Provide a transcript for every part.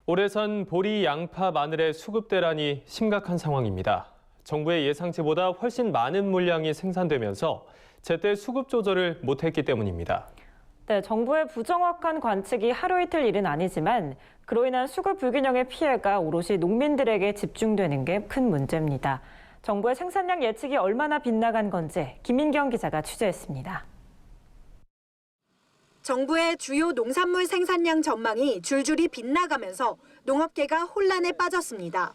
올해선 보리, 양파, 마늘의 수급 대란이 심각한 상황입니다. 정부의 예상치보다 훨씬 많은 물량이 생산되면서 제때 수급 조절을 못했기 때문입니다. 네, 정부의 부정확한 관측이 하루 이틀 일은 아니지만 그로 인한 수급 불균형의 피해가 오롯이 농민들에게 집중되는 게 큰 문제입니다. 정부의 생산량 예측이 얼마나 빗나간 건지 김민경 기자가 취재했습니다. 정부의 주요 농산물 생산량 전망이 줄줄이 빗나가면서 농업계가 혼란에 빠졌습니다.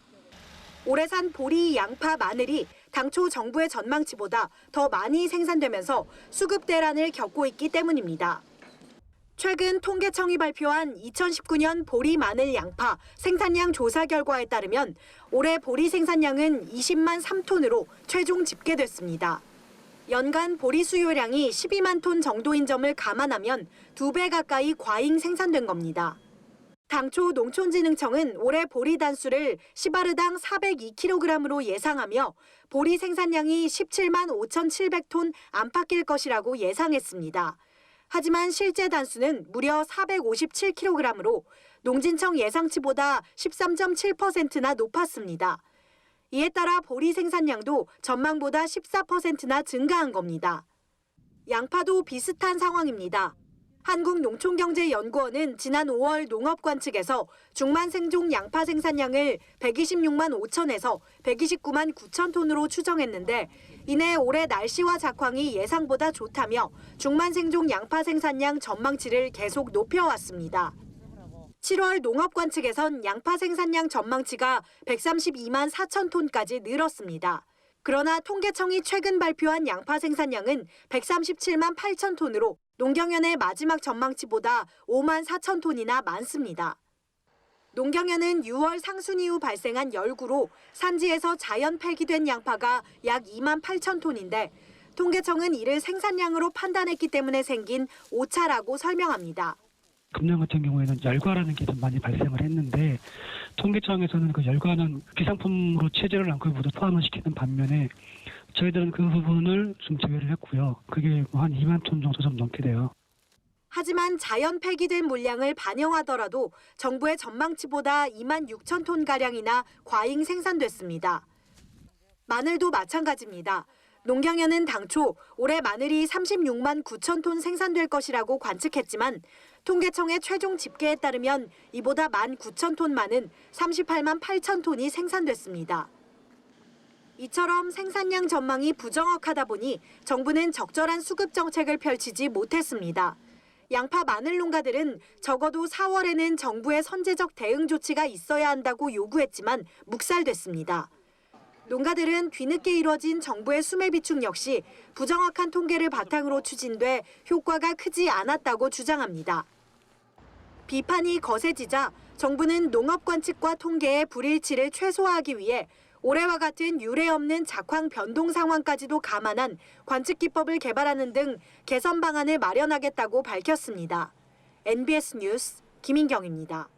올해 산 보리, 양파, 마늘이 당초 정부의 전망치보다 더 많이 생산되면서 수급 대란을 겪고 있기 때문입니다. 최근 통계청이 발표한 2019년 보리, 마늘, 양파 생산량 조사 결과에 따르면 올해 보리 생산량은 20만 3톤으로 최종 집계됐습니다. 연간 보리 수요량이 12만 톤 정도인 점을 감안하면 2배 가까이 과잉 생산된 겁니다. 당초 농촌진흥청은 올해 보리 단수를 시바르당 402kg으로 예상하며 보리 생산량이 17만 5,700톤 안팎일 것이라고 예상했습니다. 하지만 실제 단수는 무려 457kg으로 농진청 예상치보다 13.7%나 높았습니다. 이에 따라 보리 생산량도 전망보다 14%나 증가한 겁니다. 양파도 비슷한 상황입니다. 한국농촌경제연구원은 지난 5월 농업관측에서 중만생종 양파 생산량을 126만 5천에서 129만 9천 톤으로 추정했는데 이내 올해 날씨와 작황이 예상보다 좋다며 중만생종 양파 생산량 전망치를 계속 높여왔습니다. 7월 농업관측에선 양파 생산량 전망치가 132만 4천 톤까지 늘었습니다. 그러나 통계청이 최근 발표한 양파 생산량은 137만 8천 톤으로 농경연의 마지막 전망치보다 5만 4천 톤이나 많습니다. 농경연은 6월 상순 이후 발생한 열구로 산지에서 자연 폐기된 양파가 약 2만 8천 톤인데 통계청은 이를 생산량으로 판단했기 때문에 생긴 오차라고 설명합니다. 금년 같은 경우에는 열과라는 게 좀 많이 발생을 했는데 통계청에서는 그 열과는 비상품으로 체제를 않고 모두 포함을 시키는 반면에 저희들은 그 부분을 좀 제외를 했고요. 그게 한 2만 톤 정도 좀 넘게 돼요. 하지만 자연 폐기된 물량을 반영하더라도 정부의 전망치보다 2만 6천 톤가량이나 과잉 생산됐습니다. 마늘도 마찬가지입니다. 농경연은 당초 올해 마늘이 36만 9천 톤 생산될 것이라고 관측했지만 통계청의 최종 집계에 따르면 이보다 1만 9천 톤 많은 38만 8천 톤이 생산됐습니다. 이처럼 생산량 전망이 부정확하다 보니 정부는 적절한 수급 정책을 펼치지 못했습니다. 양파 마늘 농가들은 적어도 4월에는 정부의 선제적 대응 조치가 있어야 한다고 요구했지만 묵살됐습니다. 농가들은 뒤늦게 이뤄진 정부의 수매 비축 역시 부정확한 통계를 바탕으로 추진돼 효과가 크지 않았다고 주장합니다. 비판이 거세지자 정부는 농업 관측과 통계의 불일치를 최소화하기 위해 올해와 같은 유례 없는 작황 변동 상황까지도 감안한 관측 기법을 개발하는 등 개선 방안을 마련하겠다고 밝혔습니다. NBS 뉴스 김인경입니다.